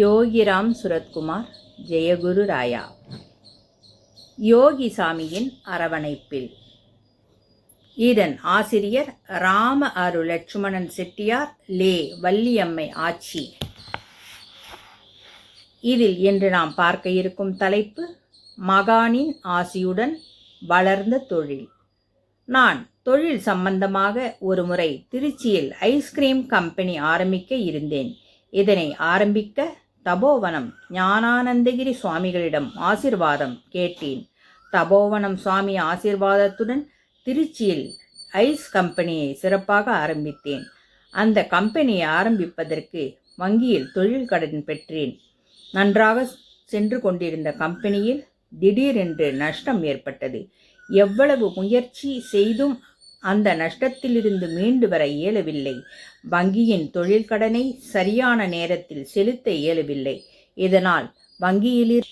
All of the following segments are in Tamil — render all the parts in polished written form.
யோகிராம் சுரத்குமார். ஜெயகுரு ராயா. யோகி சாமியின் அரவணைப்பில். இதன் ஆசிரியர் ராம அரு லட்சுமணன் செட்டியார், லே வள்ளியம்மை ஆச்சி. இதில் இன்று நாம் பார்க்க இருக்கும் தலைப்பு மகானின் ஆசியுடன் வளர்ந்த தொழில். நான் தொழில் சம்பந்தமாக ஒரு முறை திருச்சியில் ஐஸ்கிரீம் கம்பெனி ஆரம்பிக்க இருந்தேன். இதனை ஆரம்பிக்க தபோவனம் ஞானானந்தகிரி சுவாமிகளிடம் ஆசிர்வாதம் கேட்டேன். தபோவனம் சுவாமி ஆசிர்வாதத்துடன் திருச்சியில் ஐஸ் கம்பெனியை சிறப்பாக ஆரம்பித்தேன். அந்த கம்பெனியை ஆரம்பிப்பதற்கு வங்கியில் தொழில் கடன் பெற்றேன். நன்றாக சென்று கொண்டிருந்த கம்பெனியில் திடீரென்று நஷ்டம் ஏற்பட்டது. எவ்வளவு முயற்சி செய்தும் அந்த நஷ்டத்திலிருந்து மீண்டு வர இயலவில்லை. வங்கியின் தொழில் கடனை சரியான நேரத்தில் செலுத்த இயலவில்லை. இதனால் வங்கியில்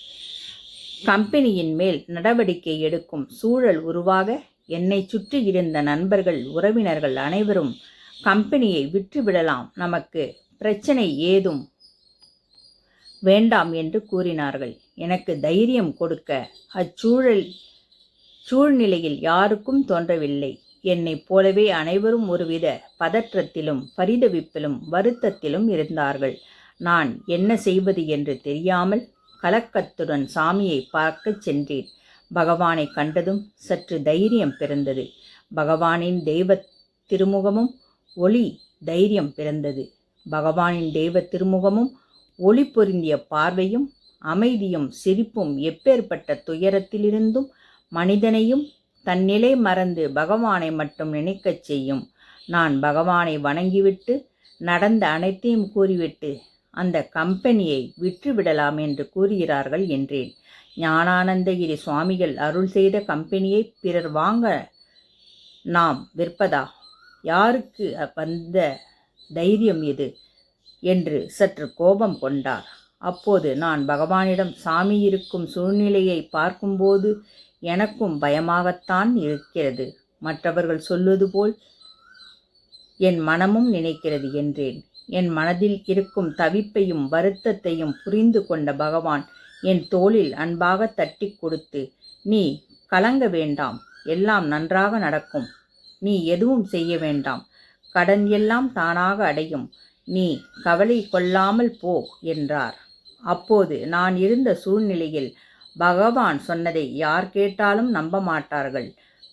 கம்பெனியின் மேல் நடவடிக்கை எடுக்கும் சூழல் உருவாக என்னை சுற்றி இருந்த நண்பர்கள், உறவினர்கள் அனைவரும் கம்பெனியை விற்றுவிடலாம், நமக்கு பிரச்சனை ஏதும் வேண்டாம் என்று கூறினார்கள். எனக்கு தைரியம் கொடுக்க சூழ்நிலையில் யாருக்கும் தோன்றவில்லை. என்னைப் போலவே அனைவரும் ஒருவித பதற்றத்திலும் பரிதவிப்பிலும் வருத்தத்திலும் இருந்தார்கள். நான் என்ன செய்வது என்று தெரியாமல் கலக்கத்துடன் சாமியை பார்க்கச் சென்றேன். பகவானை கண்டதும் சற்று தைரியம் பிறந்தது. பகவானின் தெய்வ திருமுகமும் ஒளி தைரியம் பிறந்தது. பகவானின் தெய்வ திருமுகமும் ஒளி பொருந்திய பார்வையும் அமைதியும் சிரிப்பும் எப்பேற்பட்ட துயரத்திலிருந்தும் மனிதனையும் தன்னிலை மறந்து பகவானை மட்டும் நினைக்கச் செய்யும். நான் பகவானை வணங்கிவிட்டு நடந்த அனைத்தையும் கூறிவிட்டு அந்த கம்பெனியை விற்றுவிடலாம் என்று கூறுகிறார்கள் என்றேன். ஞானானந்தகிரி சுவாமிகள் அருள் செய்த கம்பெனியை பிறர் வாங்க நாம் விற்பதா? யாருக்கு வந்த தைரியம் இது என்று சற்று கோபம் கொண்டார். அப்போது நான் பகவானிடம், சாமி இருக்கும் சூழ்நிலையை பார்க்கும்போது எனக்கும் பயமாகத்தான் இருக்கிறது. மற்றவர்கள் சொல்வது போல் என் மனமும் நினைக்கிறது என்றேன். என் மனதில் இருக்கும் தவிப்பையும் வருத்தத்தையும் புரிந்து கொண்ட பகவான் என் தோளில் அன்பாக தட்டி கொடுத்து, நீ கலங்க வேண்டாம், எல்லாம் நன்றாக நடக்கும், நீ எதுவும் செய்ய வேண்டாம், கடன் எல்லாம் தானாக அடையும், நீ கவலை கொள்ளாமல் போ என்றார். அப்போது நான் இருந்த சூழ்நிலையில் பகவான் சொன்னதை யார் கேட்டாலும் நம்ப மாட்டார்கள்.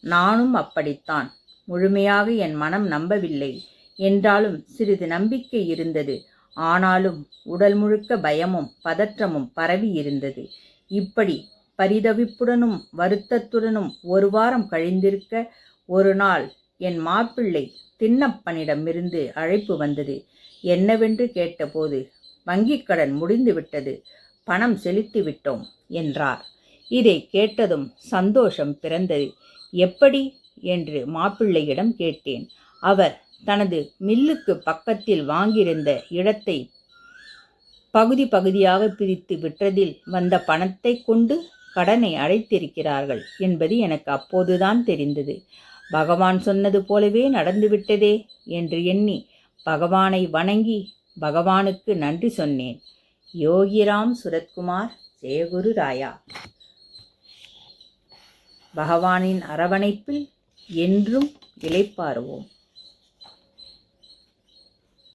நானும் அப்படித்தான். முழுமையாக என் மனம் நம்பவில்லை என்றாலும் சிறிது நம்பிக்கை இருந்தது. ஆனாலும் உடல் முழுக்க பயமும் பதற்றமும் பரவி இருந்தது. இப்படி பரிதவிப்புடனும் வருத்தத்துடனும் ஒரு வாரம் கழிந்திருக்க, ஒரு நாள் என் மாப்பிள்ளை திண்ணப்பனிடமிருந்து அழைப்பு வந்தது. என்னவென்று கேட்டபோது, வங்கிக் கடன் முடிந்துவிட்டது, பணம் செலுத்திவிட்டோம் என்றார். இதை கேட்டதும் சந்தோஷம் பிறந்தது. எப்படி என்று மாப்பிள்ளையிடம் கேட்டேன். அவர் தனது மில்லுக்கு பக்கத்தில் வாங்கியிருந்த இடத்தை பகுதி பகுதியாக பிரித்து விற்றதில் வந்த பணத்தை கொண்டு கடனை அடைத்திருக்கிறார்கள் என்பது எனக்கு அப்போதுதான் தெரிந்தது. பகவான் சொன்னது போலவே நடந்துவிட்டதே என்று எண்ணி பகவானை வணங்கி பகவானுக்கு நன்றி சொன்னேன். யோகிராம் சுரத்குமார். ஜெயகுரு ராயா. பகவானின் அரவணைப்பில் என்றும் இளைப்பாறுவோம்.